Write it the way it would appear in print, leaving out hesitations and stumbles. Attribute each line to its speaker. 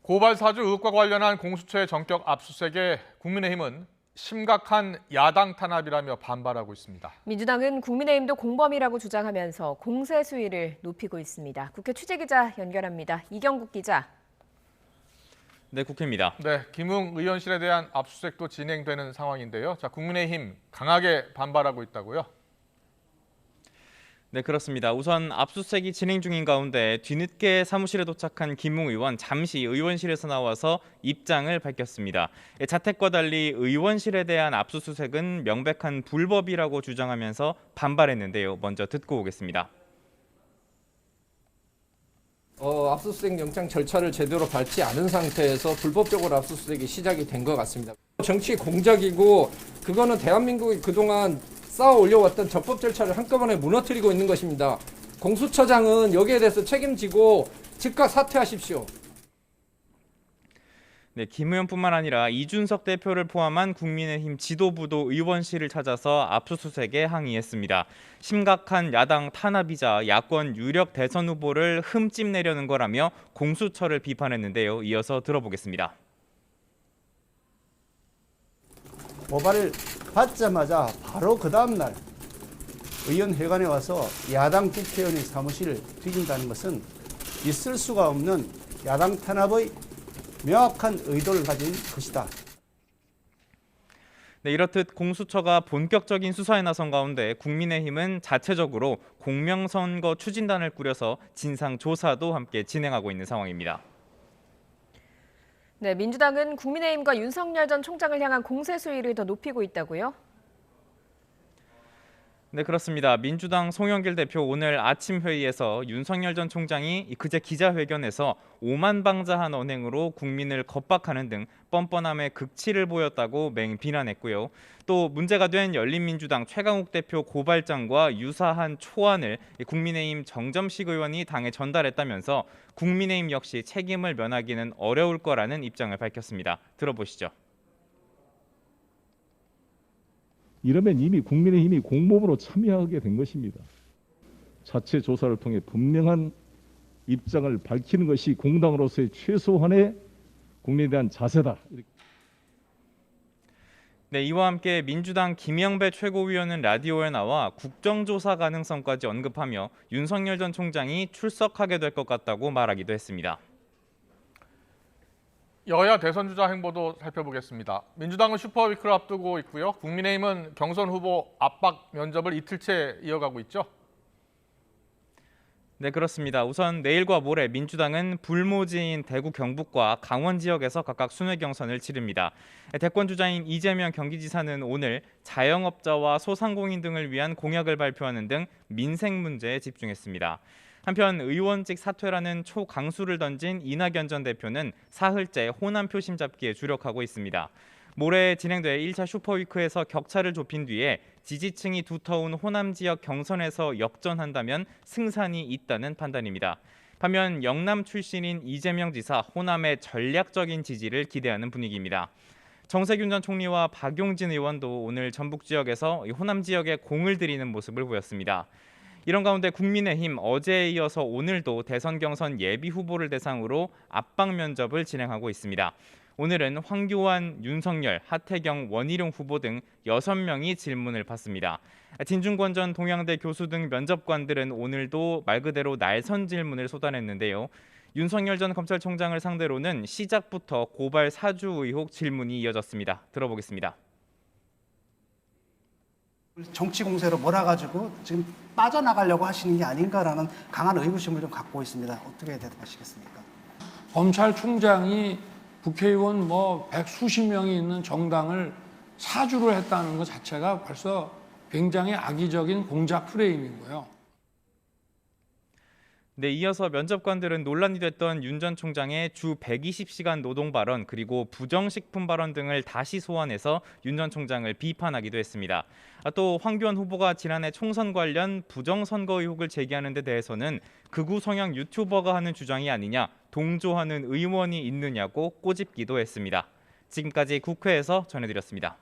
Speaker 1: 고발 사주 의혹과 관련한 공수처의 전격 압수수색에 국민의힘은 심각한 야당 탄압이라며 반발하고 있습니다.
Speaker 2: 민주당은 국민의힘도 공범이라고 주장하면서 공세 수위를 높이고 있습니다. 국회 취재기자 연결합니다. 이경국 기자.
Speaker 3: 네, 국회입니다.
Speaker 1: 네, 김웅 의원실에 대한 압수수색도 진행되는 상황인데요. 자, 국민의힘 강하게 반발하고 있다고요?
Speaker 3: 네, 그렇습니다. 우선 압수수색이 진행 중인 가운데 뒤늦게 사무실에 도착한 김웅 의원 잠시 의원실에서 나와서 입장을 밝혔습니다. 자택과 달리 의원실에 대한 압수수색은 명백한 불법이라고 주장하면서 반발했는데요. 먼저 듣고 오겠습니다.
Speaker 4: 압수수색 영장 절차를 제대로 밟지 않은 상태에서 불법적으로 압수수색이 시작이 된 것 같습니다. 정치 공작이고 그거는 대한민국이 그동안 쌓아 올려왔던 적법 절차를 한꺼번에 무너뜨리고 있는 것입니다. 공수처장은 여기에 대해서 책임지고 즉각 사퇴하십시오.
Speaker 3: 네, 김 의원뿐만 아니라 이준석 대표를 포함한 국민의힘 지도부도 의원실을 찾아서 압수수색에 항의했습니다. 심각한 야당 탄압이자 야권 유력 대선 후보를 흠집내려는 거라며 공수처를 비판했는데요. 이어서 들어보겠습니다.
Speaker 5: 고발을 받자마자 바로 그 다음날 의원회관에 와서 야당 국회의원의 사무실을 뒤진다는 것은 있을 수가 없는 야당 탄압의 명확한 의도를 가진 것이다.
Speaker 3: 네, 이렇듯 공수처가 본격적인 수사에 나선 가운데 국민의힘은 자체적으로 공명선거 추진단을 꾸려서 진상조사도 함께 진행하고 있는 상황입니다.
Speaker 2: 네, 민주당은 국민의힘과 윤석열 전 총장을 향한 공세 수위를 더 높이고 있다고요?
Speaker 3: 네, 그렇습니다. 민주당 송영길 대표 오늘 아침 회의에서 윤석열 전 총장이 그제 기자회견에서 오만방자한 언행으로 국민을 겁박하는 등 뻔뻔함에 극치를 보였다고 맹비난했고요. 또 문제가 된 열린민주당 최강욱 대표 고발장과 유사한 초안을 국민의힘 정점식 의원이 당에 전달했다면서 국민의힘 역시 책임을 면하기는 어려울 거라는 입장을 밝혔습니다. 들어보시죠.
Speaker 6: 이러면 이미 국민의힘이 공범으로 참여하게 된 것입니다. 자체 조사를 통해 분명한 입장을 밝히는 것이 공당으로서의 최소한의 국민에 대한 자세다.
Speaker 3: 네, 이와 함께 민주당 김영배 최고위원은 라디오에 나와 국정조사 가능성까지 언급하며 윤석열 전 총장이 출석하게 될 것 같다고 말하기도 했습니다.
Speaker 1: 여야 대선 주자 행보도 살펴보겠습니다. 민주당은 슈퍼위크를 앞두고 있고요. 국민의힘은 경선 후보 압박 면접을 이틀째 이어가고 있죠.
Speaker 3: 네, 그렇습니다. 우선 내일과 모레 민주당은 불모지인 대구 경북과 강원 지역에서 각각 순회 경선을 치릅니다. 대권 주자인 이재명 경기지사는 오늘 자영업자와 소상공인 등을 위한 공약을 발표하는 등 민생 문제에 집중했습니다. 한편 의원직 사퇴라는 초강수를 던진 이낙연 전 대표는 사흘째 호남 표심 잡기에 주력하고 있습니다. 모레 진행될 1차 슈퍼위크에서 격차를 좁힌 뒤에 지지층이 두터운 호남 지역 경선에서 역전한다면 승산이 있다는 판단입니다. 반면 영남 출신인 이재명 지사 호남의 전략적인 지지를 기대하는 분위기입니다. 정세균 전 총리와 박용진 의원도 오늘 전북 지역에서 호남 지역에 공을 들이는 모습을 보였습니다. 이런 가운데 국민의힘 어제에 이어서 오늘도 대선 경선 예비 후보를 대상으로 압박 면접을 진행하고 있습니다. 오늘은 황교안, 윤석열, 하태경, 원희룡 후보 등 6명이 질문을 받습니다. 진중권 전 동양대 교수 등 면접관들은 오늘도 말 그대로 날선 질문을 쏟아냈는데요. 윤석열 전 검찰총장을 상대로는 시작부터 고발 사주 의혹 질문이 이어졌습니다. 들어보겠습니다.
Speaker 7: 정치 공세로 몰아가지고 지금 빠져나가려고 하시는 게 아닌가라는 강한 의구심을 좀 갖고 있습니다. 어떻게 대답하시겠습니까?
Speaker 8: 검찰총장이 국회의원 백수십 명이 있는 정당을 사주를 했다는 것 자체가 벌써 굉장히 악의적인 공작 프레임이고요.
Speaker 3: 네, 이어서 면접관들은 논란이 됐던 윤 전 총장의 주 120시간 노동 발언 그리고 부정식품 발언 등을 다시 소환해서 윤 전 총장을 비판하기도 했습니다. 또 황교안 후보가 지난해 총선 관련 부정선거 의혹을 제기하는 데 대해서는 극우 성향 유튜버가 하는 주장이 아니냐, 동조하는 의원이 있느냐고 꼬집기도 했습니다. 지금까지 국회에서 전해드렸습니다.